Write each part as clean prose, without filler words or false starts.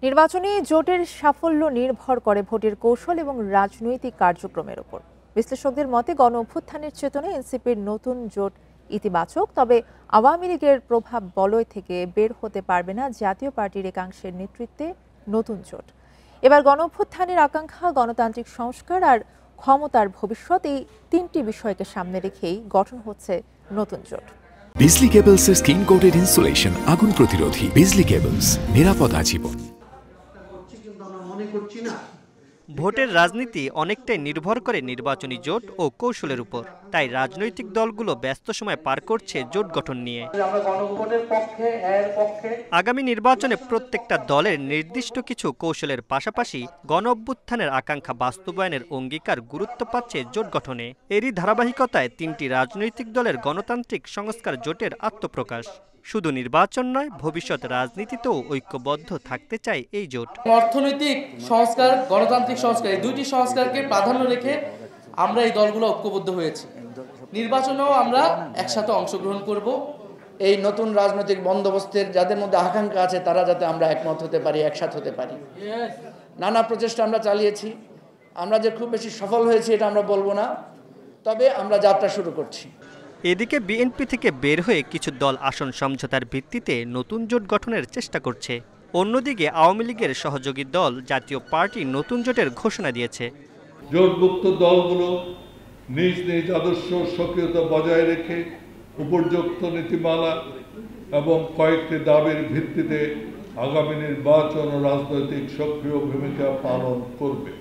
নির্বাচনী জোটের সাফল্য নির্ভর করে ভোটের কৌশল এবং রাজনৈতিক কার্যক্রমের উপর। বিশ্লেষকদের মতে গণ অভ্যুত্থানের চেতনায় এনসিপির নতুন জোট ইতিবাচক, তবে আওয়ামী লীগের প্রভাব বলয় থেকে বের হতে পারবে না জাতীয় পার্টির একাংশের নেতৃত্বে নতুন জোট। এবার গণ অভ্যুত্থানের আকাঙ্ক্ষা, গণতান্ত্রিক সংস্কার আর ক্ষমতার ভবিষ্যৎ, এই তিনটি বিষয়কে সামনে রেখেই গঠন হচ্ছে নতুন জোট। বিজলি কেবলসের স্কিন কোটেড ইনসুলেশন আগুন প্রতিরোধী। বিজলি কেবলস, নিরাপদ আজীবন। ভোটের রাজনীতি অনেকটাই নির্ভর করে নির্বাচনী জোট ও কৌশলের উপর। তাই রাজনৈতিক দলগুলো ব্যস্ত সময় পার করছে জোট গঠন নিয়ে। আগামী নির্বাচনে প্রত্যেকটা দলের নির্দিষ্ট কিছু কৌশলের পাশাপাশি গণ অভ্যুত্থানের আকাঙ্ক্ষা বাস্তবায়নের অঙ্গীকার গুরুত্ব পাচ্ছে জোট গঠনে। এরই ধারাবাহিকতায় তিনটি রাজনৈতিক দলের গণতান্ত্রিক সংস্কার জোটের আত্মপ্রকাশ। শুধু নির্বাচন নয়, ভবিষ্যৎ রাজনীতিতেও ঐক্যবদ্ধ থাকতে চায় এই জোট। অর্থনৈতিক সংস্কার, গণতান্ত্রিক সংস্কার, এই দুইটি সংস্কারকে প্রাধান্য রেখে আমরা এই দলগুলো ঐক্যবদ্ধ হয়েছি। নির্বাচনেও আমরা একসাথে অংশগ্রহণ করব। এই নতুন রাজনৈতিক বন্দোবস্তের যাদের মধ্যে আকাঙ্ক্ষা আছে তারা যাতে আমরা একমত হতে পারি, একসাথে হতে পারি। নানা প্রচেষ্টা আমরা চালিয়েছি। আমরা যে খুব বেশি সফল হয়েছি এটা আমরা বলবো না, তবে আমরা যাত্রা শুরু করছি। এদিকে বিএনপি থেকে বের হয়ে কিছু দল আসন সমঝোতার ভিত্তিতে নতুন জোট গঠনের চেষ্টা করছে। অন্যদিকে আওয়ামী লীগের সহযোগী দল জাতীয় পার্টি নতুন জোটের ঘোষণা দিয়েছে। জোটভুক্ত দলগুলো নিজ নিজ আদর্শ সক্রিয়তা বজায় রেখে উপর্যুক্ত নীতিমালা এবং কয়েকটি দাবির ভিত্তিতে আগামী নির্বাচন ও রাজনৈতিক সক্রিয় ভূমিকা পালন করবে।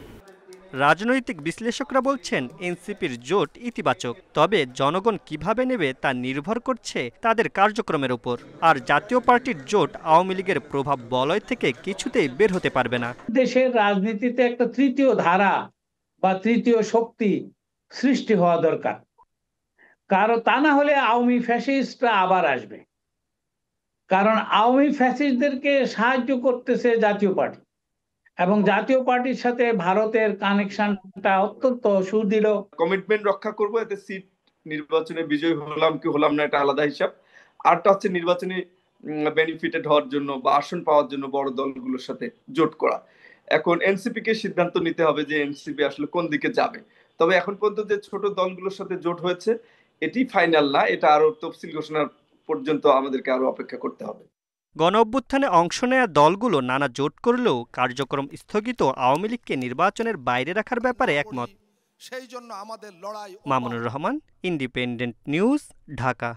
রাজনৈতিক বিশ্লেষকরা বলছেন এনসিপির জোট ইতিবাচক, তবে জনগণ কিভাবে নেবে তা নির্ভর করছে তাদের কার্যক্রমের উপর। আর জাতীয় পার্টির জোট আওয়ামী লীগের প্রভাব বলয় থেকে কিছুতেই বের হতে পারবে না। দেশের রাজনীতিতে একটা তৃতীয় ধারা বা তৃতীয় শক্তি সৃষ্টি হওয়া দরকার, কারণ তা না হলে আওয়ামী ফ্যাসিস্টরা আবার আসবে। কারণ আওয়ামী ফ্যাসিস্টদেরকে সাহায্য করতেছে জাতীয় পার্টি, এবং জাতীয় পার্টির সাথে ভারতের কানেকশনটা অত্যন্ত সুদৃঢ়। কমিটমেন্ট রক্ষা করব, এতে সিট নির্বাচনে বিজয়ী হলাম কি হলাম না এটা আলাদা হিসাব। আরটা হচ্ছে নির্বাচনে বেনিফিটেড হওয়ার জন্য বা আসন পাওয়ার জন্য বড় দলগুলোর সাথে জোট করা। এখন এনসিপি কে সিদ্ধান্ত নিতে হবে যে এনসিপি আসলে কোন দিকে যাবে। তবে এখন পর্যন্ত যে ছোট দলগুলোর সাথে জোট হয়েছে এটি ফাইনাল না, এটা আরো তফসিল ঘোষণার পর্যন্ত আমাদেরকে আরো অপেক্ষা করতে হবে। গণ অভ্যুত্থানে অংশ নেয়া দলগুলো নানা জোট করলেও কার্যক্রম স্থগিত আওয়ামী লীগকে নির্বাচনের বাইরে রাখার ব্যাপারে একমত। সেই জন্য আমাদের লড়াই। Mamunur Rahman, independent news, Dhaka.